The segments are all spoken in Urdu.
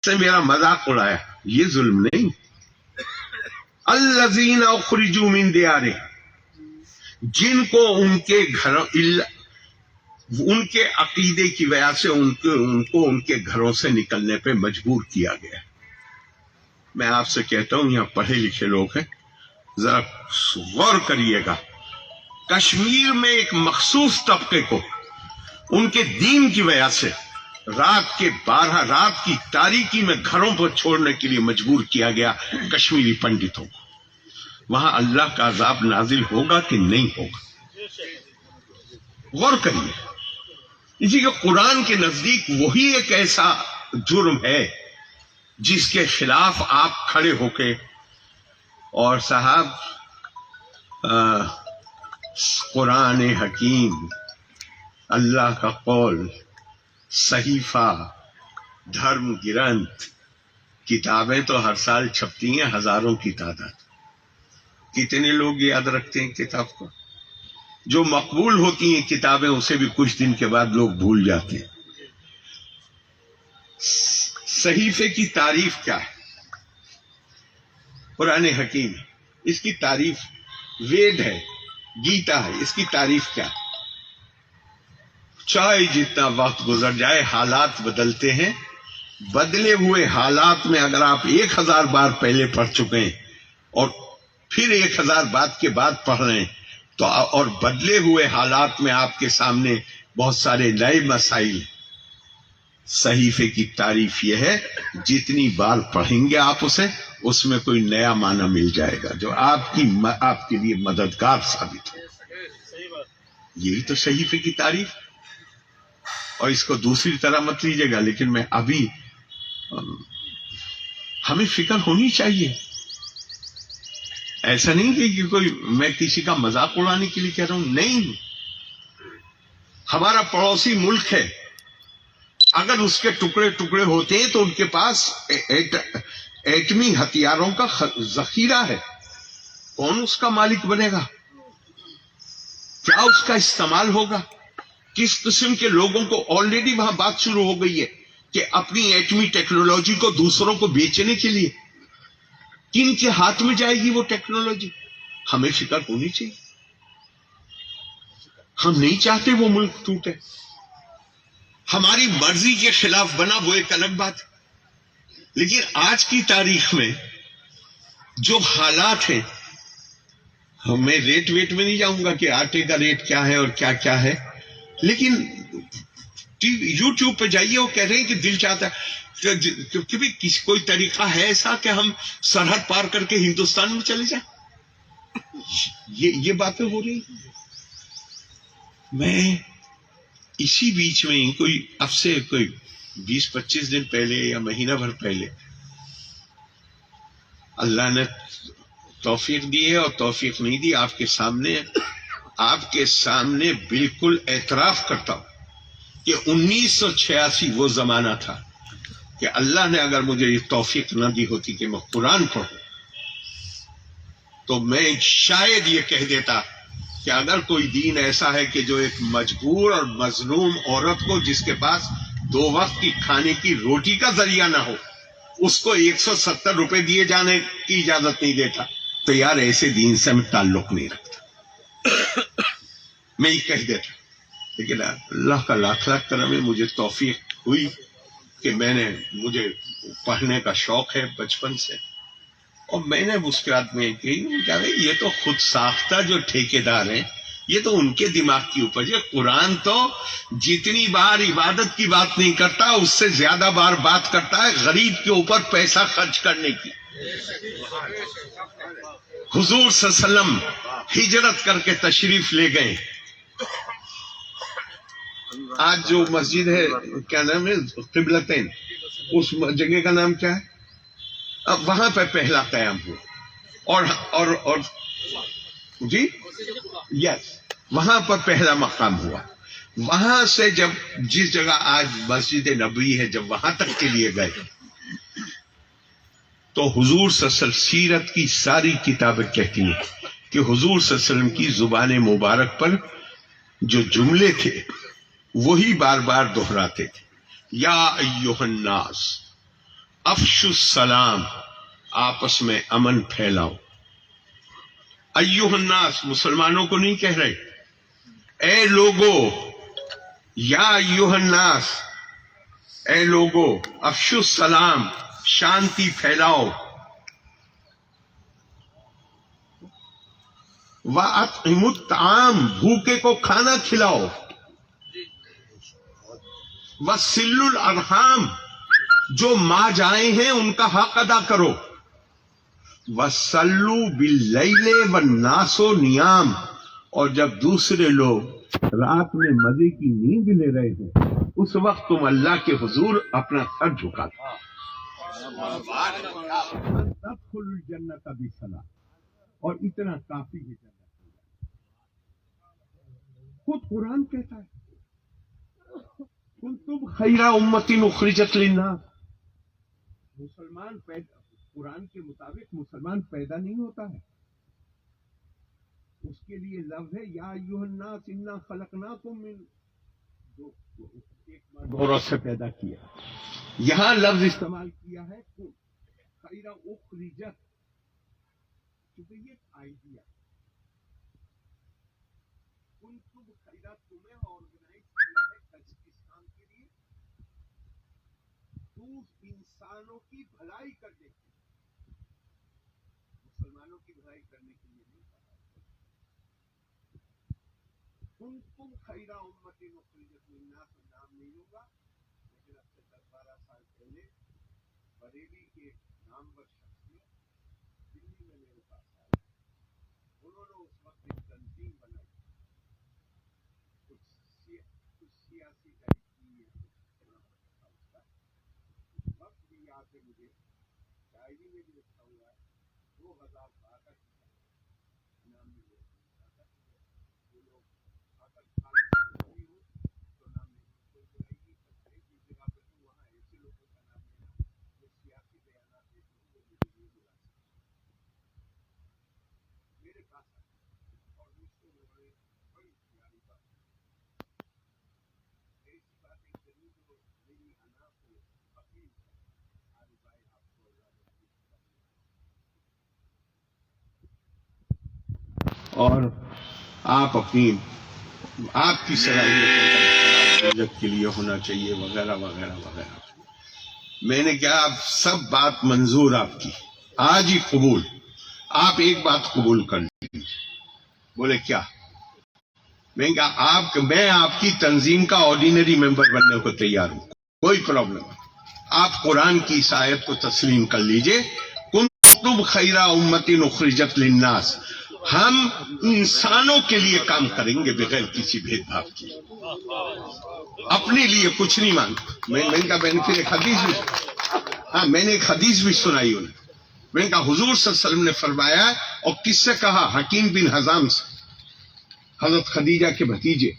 سے میرا مذاق اڑایا، یہ ظلم نہیں؟ الذین اخرجوا من دیارہم، جن کو ان کے گھروں ان کے عقیدے کی وجہ سے ان کو ان کے گھروں سے نکلنے پہ مجبور کیا گیا۔ میں آپ سے کہتا ہوں، یہاں پڑھے لکھے لوگ ہیں، ذرا غور کریے گا۔ کشمیر میں ایک مخصوص طبقے کو ان کے دین کی وجہ سے رات کے 12 رات کی تاریکی میں گھروں پر چھوڑنے کے لیے مجبور کیا گیا، کشمیری پنڈتوں کو۔ وہاں اللہ کا عذاب نازل ہوگا کہ نہیں ہوگا؟ غور کریے۔ اسی کہ قرآن کے نزدیک وہی ایک ایسا جرم ہے جس کے خلاف آپ کھڑے ہو کے اور صاحب قرآن حکیم، اللہ کا قول، صحیفہ، دھرم گرنتھ، کتابیں تو ہر سال چھپتی ہیں ہزاروں کی تعداد۔ کتنے لوگ یاد رکھتے ہیں کتاب کو؟ جو مقبول ہوتی ہیں کتابیں اسے بھی کچھ دن کے بعد لوگ بھول جاتے ہیں۔ صحیفے کی تعریف کیا ہے؟ قرآن حکیم، اس کی تعریف وید ہے، گیتا ہے، اس کی تعریف کیا ہے؟ چاہے جتنا وقت گزر جائے حالات بدلتے ہیں، بدلے ہوئے حالات میں اگر آپ 1000 بار پہلے پڑھ چکے ہیں اور پھر 1000 بار کے بعد پڑھ رہے ہیں تو اور بدلے ہوئے حالات میں آپ کے سامنے بہت سارے نئے مسائل ہیں۔ صحیفے کی تعریف یہ ہے، جتنی بار پڑھیں گے آپ اسے، اس میں کوئی نیا معنی مل جائے گا جو آپ کے لیے مددگار ثابت ہو۔ یہی تو صحیفے کی تعریف۔ اور اس کو دوسری طرح مت لیجیے گا، لیکن میں ابھی ہمیں فکر ہونی چاہیے۔ ایسا نہیں کہ کوئی میں کسی کا مذاق اڑانے کے لیے کہہ رہا ہوں، نہیں۔ ہمارا پڑوسی ملک ہے، اگر اس کے ٹکڑے ٹکڑے ہوتے ہیں تو ان کے پاس ایٹمی ہتھیاروں کا ذخیرہ ہے، کون اس کا مالک بنے گا؟ کیا اس کا استعمال ہوگا؟ کس قسم کے لوگوں کو آلریڈی وہاں بات شروع ہو گئی ہے کہ اپنی ایٹمی ٹیکنالوجی کو دوسروں کو بیچنے کے لیے کن کے ہاتھ میں جائے گی وہ ٹیکنالوجی؟ ہمیں فکر ہونی چاہیے۔ ہم نہیں چاہتے وہ ملک ٹوٹے، ہماری مرضی کے خلاف بنا وہ ایک الگ بات ہے، لیکن آج کی تاریخ میں جو حالات ہیں، میں ریٹ ویٹ میں نہیں جاؤں گا کہ آٹے کا ریٹ کیا ہے اور کیا کیا ہے، لیکن یوٹیوب پہ جائیے وہ کہہ رہے ہیں کہ دل چاہتا ہے کہ کوئی طریقہ ہے ایسا کہ ہم سرحد پار کر کے ہندوستان میں چلے جائیں۔ یہ باتیں ہو رہی ہیں۔ میں اسی بیچ میں کوئی اب سے کوئی 20-25 دن پہلے یا مہینہ بھر پہلے اللہ نے توفیق دی ہے اور توفیق نہیں دی، آپ کے سامنے بالکل اعتراف کرتا ہوں کہ 1986 وہ زمانہ تھا کہ اللہ نے اگر مجھے یہ توفیق نہ دی ہوتی کہ میں قرآن پڑھوں تو میں شاید یہ کہہ دیتا کہ اگر کوئی دین ایسا ہے کہ جو ایک مجبور اور مظلوم عورت کو جس کے پاس 2 وقت کی کھانے کی روٹی کا ذریعہ نہ ہو اس کو 170 روپے دیے جانے کی اجازت نہیں دیتا، تو یار ایسے دین سے میں تعلق نہیں رکھتا، میں یہ کہہ دیتا۔ لیکن اللہ کا لاکھ لاکھ کرم ہے، مجھے توفیق ہوئی کہ مجھے پڑھنے کا شوق ہے بچپن سے، اور میں نے اس کے بعد میں کہی یہ تو خود ساختہ جو ٹھیکیدار ہیں، یہ تو ان کے دماغ کی اپج ہے۔ قرآن تو جتنی بار عبادت کی بات نہیں کرتا اس سے زیادہ بار بات کرتا ہے غریب کے اوپر پیسہ خرچ کرنے کی۔ حضور صلی اللہ علیہ وسلم ہجرت کر کے تشریف لے گئے، آج جو مسجد ہے کیا نام ہے، قبلتین، اس جگہ کا نام کیا ہے؟ اب وہاں پہ پہلا قیام ہوا اور جی یس، وہاں پر پہلا مقام ہوا۔ وہاں سے جب جس جگہ آج مسجد نبوی ہے جب وہاں تک کے لیے گئے تو حضور صلی اللہ علیہ وسلم سیرت کی ساری کتابیں کہتی ہیں کہ حضور صلی اللہ علیہ وسلم کی زبان مبارک پر جو جملے تھے وہی بار بار دہراتے تھے، یا ایھا الناس، افشوا السلام، آپس میں امن پھیلاؤ. ایھا الناس، مسلمانوں کو نہیں کہہ رہے، اے لوگو، یا ایھا الناس، اے لوگو، افشوا السلام، شانتی پھیلاؤ. وَأَطْعِمُوا الطَّعَامَ، بھوکے کو کھانا کھلاؤ. وَصِلُّوا الْأَرْحَامَ، جو ماں جائیں ہیں ان کا حق ادا کرو. وَصَلُّوا بِاللَّيْلِ وَالنَّاسُ نِيَامٌ، اور جب دوسرے لوگ رات میں مزے کی نیند لے رہے ہوں اس وقت تم اللہ کے حضور اپنا سر جھکا دو. تدخلوا الجنت بسلام، اور اتنا کافی ہے. خود قرآن کہتا ہے کنتم خیر امت اخرجت للناس. مسلمان پیدا، قرآن کے مطابق مسلمان پیدا نہیں ہوتا ہے، اس کے لیے لفظ ہے یا ایھا الناس انا خلقناکم من، عورت سے پیدا کیا. یہاں لفظ استعمال کیا ہے خیر اخرجت، کیونکہ یہ آئیڈیا کنتم خیر، تمہیں آرگنائز کیا ہے تاجکستان کے لیے، تو انسانوں کی بھلائی کرنے کے لیے، مسلمانوں کی بھلائی کرنے کے لیے نہیں کہا. کنتم خیر امت اخرجت للناس، نام نہیں ہوگا لیکن اب سے 10-12 سال پہلے بریلی کے نامور شخصیت دلی میں میرے پاس آئے. انہوں نے اس وقت ایک تنظیم بنائی، کچھ سیاسی تحریکی ہے، وقت بھی یاد ہے مجھے، شاعری میں بھی لکھا ہوا ہے 2062 نام نہیں ہے. جو لوگ اگر خالی ہو تو نام نہیں کوئی برائی نہیں کرتے، جس جگہ پہ تو وہاں ایسے لوگوں کا نام لینا جو سیاسی بیانات دیتے ہیں وہ مجھے نہیں بلا سکتے. میرے پاس اور مجھ سے انہوں نے بڑی پیاری بات ایسی باتیں کرنی جو میری انا کو اپیل آرے بھائی آپ کو اور آپ اپنی آپ کی صلاحیت کے لیے ہونا چاہیے وغیرہ وغیرہ وغیرہ. میں نے کہا آپ سب بات منظور آپ کی، آج ہی قبول. آپ ایک بات قبول کر لیجیے. بولے کیا؟ میں نے کہا میں آپ کی تنظیم کا آرڈینری ممبر بننے کو تیار ہوں، کوئی پرابلم نہیں. آپ قرآن کی اس آیت کو تسلیم کر لیجئے، کنتم خیر امت اخرجت للناس، ہم انسانوں کے لیے کام کریں گے بغیر کسی بھید بھاؤ کے، اپنے لیے کچھ نہیں مانگتا. میں نے کہا میں نے پھر ایک حدیث بھی، ہاں میں نے ایک حدیث بھی سنائی انہیں. میں نے کہا حضور صلی اللہ علیہ وسلم نے فرمایا، اور کس سے کہا؟ حکیم بن حزام سے، حضرت خدیجہ کے بھتیجے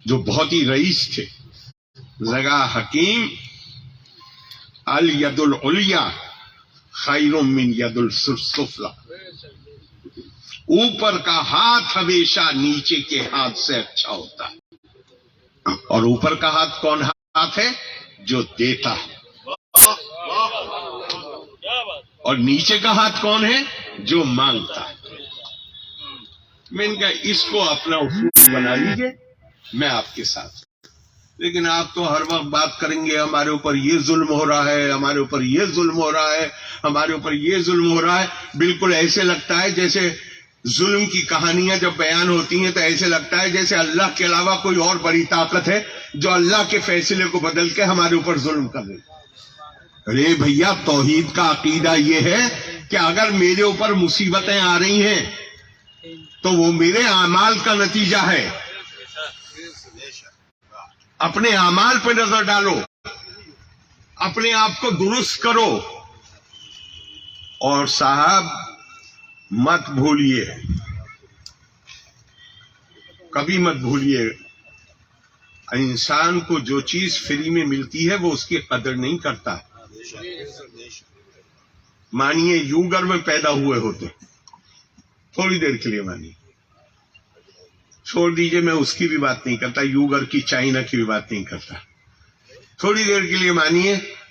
جو بہت ہی رئیس تھے. زگا حکیم الید العلیٰ خیر من ید السفلی، اوپر کا ہاتھ ہمیشہ نیچے کے ہاتھ سے اچھا ہوتا ہے. اور اوپر کا ہاتھ کون ہاتھ ہے؟ جو دیتا ہے. اور نیچے کا ہاتھ کون ہے؟ جو مانگتا ہے. میں نے کہا اس کو اپنا اصول بنا لیجئے، میں آپ کے ساتھ. لیکن آپ تو ہر وقت بات کریں گے ہمارے اوپر یہ ظلم ہو رہا ہے، ہمارے اوپر یہ ظلم ہو رہا ہے، ہمارے اوپر یہ ظلم ہو رہا ہے. بالکل ایسے لگتا ہے جیسے ظلم کی کہانیاں جب بیان ہوتی ہیں تو ایسے لگتا ہے جیسے اللہ کے علاوہ کوئی اور بڑی طاقت ہے جو اللہ کے فیصلے کو بدل کے ہمارے اوپر ظلم کر رہی. ارے بھیا، توحید کا عقیدہ یہ ہے کہ اگر میرے اوپر مصیبتیں آ رہی ہیں تو وہ میرے اعمال کا نتیجہ ہے. اپنے اعمال پہ نظر ڈالو، اپنے آپ کو درست کرو. اور صاحب مت بھولیے، کبھی مت بھولیے، انسان کو جو چیز فری میں ملتی ہے وہ اس کی قدر نہیں کرتا. مانیے یوگر میں پیدا ہوئے ہوتے، تھوڑی دیر کے لیے مانیے، چھوڑ دیجئے میں اس کی بھی بات نہیں کرتا، یوگر کی چائنا کی بھی بات نہیں کرتا. تھوڑی دیر کے لیے مانیے